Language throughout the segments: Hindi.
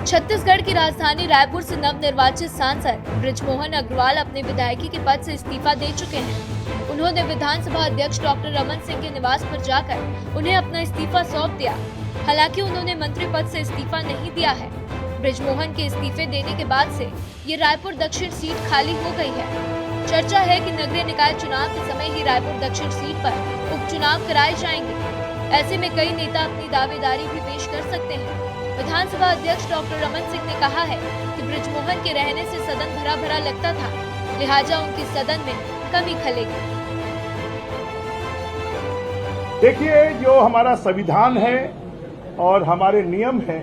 छत्तीसगढ़ की राजधानी रायपुर से नवनिर्वाचित सांसद बृजमोहन अग्रवाल अपने विधायकी के पद से इस्तीफा दे चुके हैं। उन्होंने विधानसभा अध्यक्ष डॉक्टर रमन सिंह के निवास पर जाकर उन्हें अपना इस्तीफा सौंप दिया। हालांकि उन्होंने मंत्री पद से इस्तीफा नहीं दिया है। बृजमोहन के इस्तीफे देने के बाद से ये रायपुर दक्षिण सीट खाली हो गई है। चर्चा है कि नगरीय निकाय चुनाव के समय ही रायपुर दक्षिण सीट पर उपचुनाव कराए जाएंगे। ऐसे में कई नेता अपनी दावेदारी भी पेश कर सकते हैं। विधानसभा अध्यक्ष डॉक्टर रमन सिंह ने कहा है कि बृजमोहन के रहने से सदन भरा भरा लगता था, लिहाजा उनकी सदन में कमी खलेगी। देखिए, जो हमारा संविधान है और हमारे नियम है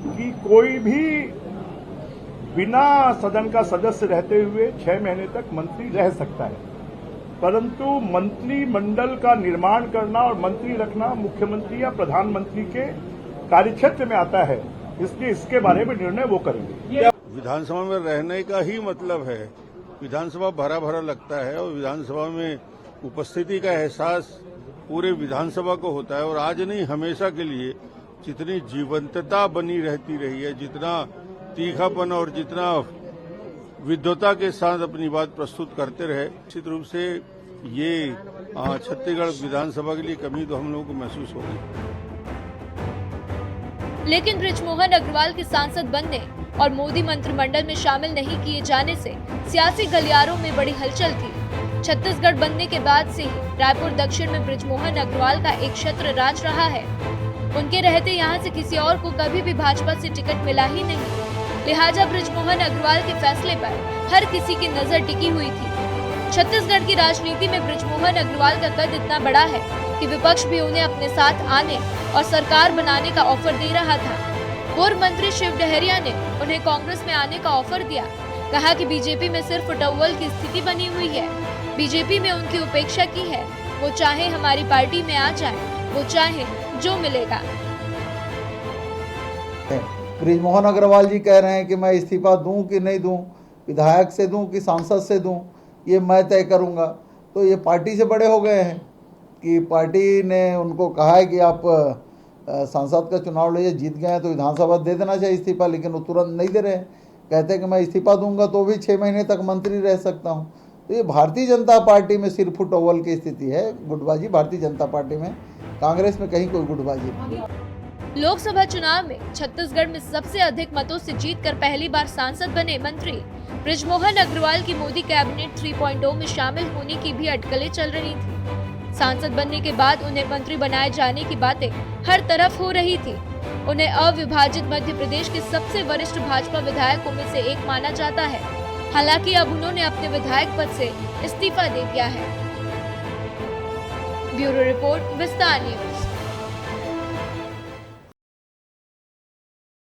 कि कोई भी बिना सदन का सदस्य रहते हुए 6 महीने तक मंत्री रह सकता है, परंतु मंत्रिमंडल का निर्माण करना और मंत्री रखना मुख्यमंत्री या प्रधानमंत्री के कार्यक्षेत्र में आता है, इसलिए इसके बारे में निर्णय वो करेंगे। विधानसभा में रहने का ही मतलब है, विधानसभा भरा भरा लगता है और विधानसभा में उपस्थिति का एहसास पूरे विधानसभा को होता है। और आज नहीं, हमेशा के लिए जितनी जीवंतता बनी रहती रही है, जितना तीखापन और जितना विद्वता के साथ अपनी बात प्रस्तुत करते रहे, निश्चित रूप से ये छत्तीसगढ़ विधानसभा के लिए कमी तो हम लोगों को महसूस होगी। लेकिन बृजमोहन अग्रवाल के सांसद बनने और मोदी मंत्रिमंडल में शामिल नहीं किए जाने से सियासी गलियारों में बड़ी हलचल थी। छत्तीसगढ़ बनने के बाद से ही रायपुर दक्षिण में बृजमोहन अग्रवाल का एक छत्र राज रहा है। उनके रहते यहाँ से किसी और को कभी भी भाजपा से टिकट मिला ही नहीं, लिहाजा बृजमोहन अग्रवाल के फैसले पर हर किसी की नजर टिकी हुई थी। छत्तीसगढ़ की राजनीति में बृजमोहन अग्रवाल का कद इतना बड़ा है कि विपक्ष भी उन्हें अपने साथ आने और सरकार बनाने का ऑफर दे रहा था। पूर्व मंत्री शिव डहरिया ने उन्हें कांग्रेस में आने का ऑफर दिया। कहा कि बीजेपी में सिर्फ उटव्वल की स्थिति बनी हुई है, बीजेपी में उनकी उपेक्षा की है। वो चाहे हमारी पार्टी में आ जाए, वो चाहे जो मिलेगा। बृजमोहन अग्रवाल जी कह रहे हैं कि मैं इस्तीफा दूं कि नहीं दूं, विधायक से दूं कि सांसद से दूं, ये मैं तय करूंगा। तो ये पार्टी से बड़े हो गए हैं कि पार्टी ने उनको कहा है कि आप सांसद का चुनाव लड़िए, जीत गए हैं तो विधानसभा दे देना चाहिए इस्तीफा, लेकिन वो तुरंत नहीं दे रहे हैं। कहते हैं कि मैं इस्तीफा दूंगा तो भी 6 महीने तक मंत्री रह सकता हूं। तो ये भारतीय जनता पार्टी में सिर्फ फुटअव्वल की स्थिति है, गुटबाजी भारतीय जनता पार्टी में, कांग्रेस में कहीं कोई गुटबाजी नहीं। लोकसभा चुनाव में छत्तीसगढ़ में सबसे अधिक मतों से जीतकर पहली बार सांसद बने मंत्री बृजमोहन अग्रवाल की मोदी कैबिनेट 3.0 में शामिल होने की भी अटकलें चल रही थी। सांसद बनने के बाद उन्हें मंत्री बनाए जाने की बातें हर तरफ हो रही थी। उन्हें अविभाजित मध्य प्रदेश के सबसे वरिष्ठ भाजपा विधायकों में से एक माना जाता है। हालांकि अब उन्होंने अपने विधायक पद से इस्तीफा दे दिया है। ब्यूरो रिपोर्ट, विस्तार न्यूज।